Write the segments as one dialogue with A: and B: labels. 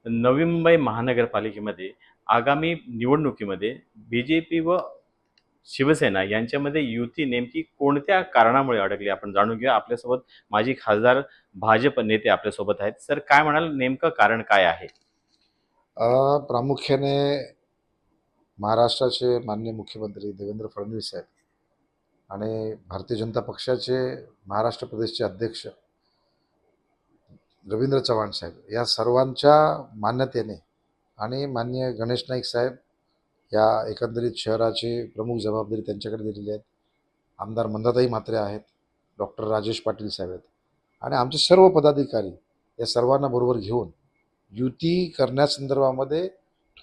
A: नवी मुंबई महानगरपालिकेमध्ये आगामी निवडणुकीमध्ये बी-जे-पी व शिवसेना यांच्यामध्ये युती नेमकी कोणत्या कारणामुळे अडकली आपण जाणून घेऊया. आपल्यासोबत माजी खासदार भाजप नेते आपल्यासोबत आहेत. सर काय म्हणाल नेमकं कारण काय आहे?
B: प्रामुख्याने महाराष्ट्राचे माननीय मुख्यमंत्री देवेंद्र फडणवीस साहेब आणि भारतीय जनता पक्षाचे महाराष्ट्र प्रदेशचे अध्यक्ष रवींद्र चव्हाण साहेब या सर्वांच्या मान्यतेने आणि माननीय गणेश नाईक साहेब या एकंदरीत शहराची प्रमुख जबाबदारी त्यांच्याकडे दिलेली आहेत. आमदार मंदाताई म्हात्रे आहेत, डॉक्टर राजेश पाटील साहेब आहेत आणि आमचे सर्व पदाधिकारी या सर्वांना बरोबर घेऊन युती करण्यासंदर्भामध्ये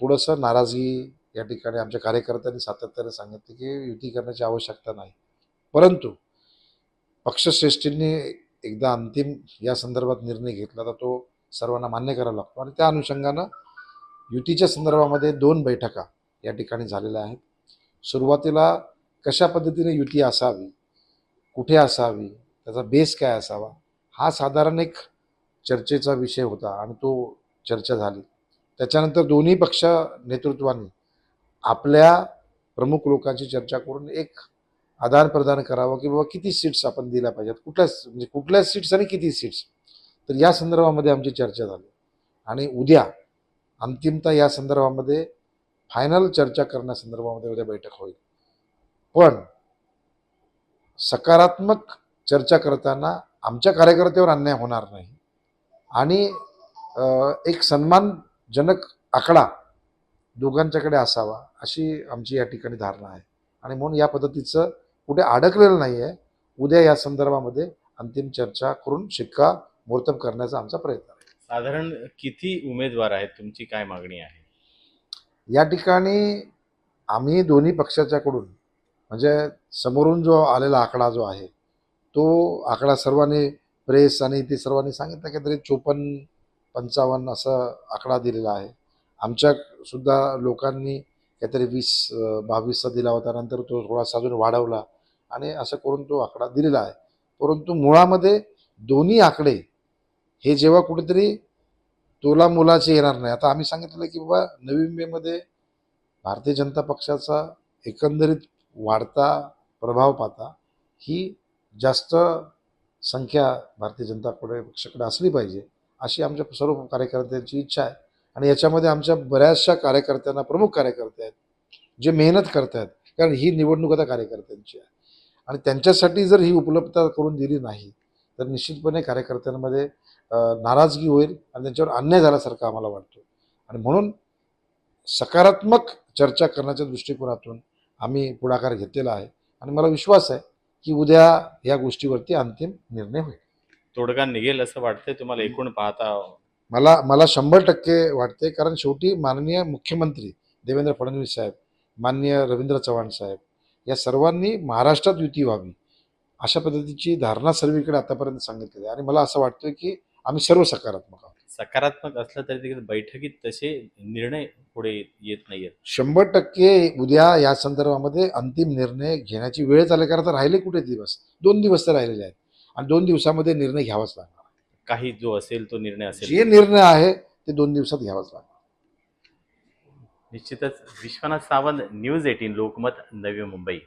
B: थोडंसं नाराजगी या ठिकाणी आमच्या कार्यकर्त्यांनी सातत्याने सांगितले की युती करण्याची आवश्यकता नाही, परंतु पक्षश्रेष्ठींनी एकदा अंतिम या संदर्भात निर्णय घेतला तर तो सर्वांना मान्य करावा लागतो आणि त्या अनुषंगानं युतीच्या संदर्भामध्ये 2 बैठका या ठिकाणी झालेल्या आहेत. सुरुवातीला कशा पद्धतीने युती असावी, कुठे असावी, त्याचा बेस काय असावा, हा साधारण एक चर्चेचा विषय होता आणि तो चर्चा झाली. त्याच्यानंतर दोन्ही पक्ष नेतृत्वांनी आपल्या प्रमुख लोकांची चर्चा करून एक आदान प्रदान करावं की बाबा किती सीट्स आपण दिल्या पाहिजेत, कुठल्या सीट्स आणि किती सीट्स. तर या संदर्भामध्ये आमची चर्चा झाली आणि उद्या अंतिमतः या संदर्भामध्ये फायनल चर्चा करण्यासंदर्भामध्ये उद्या बैठक होईल. पण सकारात्मक चर्चा करताना आमच्या कार्यकर्त्यावर अन्याय होणार नाही आणि एक सन्मानजनक आकडा दोघांच्याकडे असावा अशी आमची या ठिकाणी धारणा आहे आणि म्हणून या पद्धतीचं कुठे अडकलेलं नाही आहे. उद्या या संदर्भामध्ये अंतिम चर्चा करून शिक्कामोर्तब करण्याचा आमचा प्रयत्न आहे.
A: साधारण किती उमेदवार आहेत? तुमची काय मागणी आहे?
B: या ठिकाणी आम्ही दोन्ही पक्षाच्याकडून म्हणजे समोरून जो आलेला आकडा जो आहे तो आकडा सर्वांनी प्रेस आणि ते सर्वांनी सांगितलं की तरी 54-55 असा आकडा दिलेला आहे. आमच्या सुद्धा लोकांनी काहीतरी 20-22चा दिला होता, नंतर तो थोडासा अजून वाढवला आणि असं करून तो आकडा दिलेला आहे. परंतु मुळामध्ये दोन्ही आकडे हे जेव्हा कुठेतरी तोलामोलाचे येणार नाही. आता आम्ही सांगितलं की बाबा नवी मुंबईमध्ये भारतीय जनता पक्षाचा एकंदरीत वाढता प्रभाव पाहता ही जास्त संख्या भारतीय जनता पक्षाकडे असली पाहिजे अशी आमच्या सर्व कार्यकर्त्यांची इच्छा आहे आणि याच्यामध्ये आमच्या बऱ्याचशा कार्यकर्त्यांना, प्रमुख कार्यकर्ते आहेत जे मेहनत करत आहेत, कारण ही निवडणूक आता कार्यकर्त्यांची आहे आणि त्यांच्यासाठी जर ही उपलब्धता करून दिली नाही तर निश्चितपणे कार्यकर्त्यांमध्ये नाराजगी होईल आणि त्यांच्यावर अन्याय झाल्यासारखं आम्हाला वाटतो आणि म्हणून सकारात्मक चर्चा करण्याच्या दृष्टिकोनातून आम्ही पुढाकार घेतलेला आहे आणि मला विश्वास आहे की उद्या या गोष्टीवरती अंतिम निर्णय होईल.
A: तोडगा निघेल असं वाटतंय तुम्हाला एकूण पाहता?
B: मला 100% वाटते, कारण शेवटी माननीय मुख्यमंत्री देवेंद्र फडणवीस साहेब, माननीय रवींद्र चव्हाण साहेब या सर्वांनी महाराष्ट्रात युती व्हावी अशा पद्धतीची धारणा सर्वीकडे आतापर्यंत सांगितलेली आहे आणि मला असं वाटतं की आम्ही सर्व सकारात्मक आहोत.
A: सकारात्मक असलं तरी देखील बैठकीत तसे निर्णय पुढे येत नाहीयेत.
B: 100% उद्या या संदर्भामध्ये अंतिम निर्णय घेण्याची वेळ झाली, कारण आता राहिले कुठे दिवस, 2 दिवस तर राहिलेले आहेत आणि 2 दिवसामध्ये निर्णय घ्यावाच लागणार.
A: काही जो असेल तो निर्णय असेल.
B: जे निर्णय आहे ते 2 दिवसात घ्यावाच लागणार.
A: निश्चितच. विश्वनाथ सावंत, न्यूज 18 लोकमत, नवी मुंबई.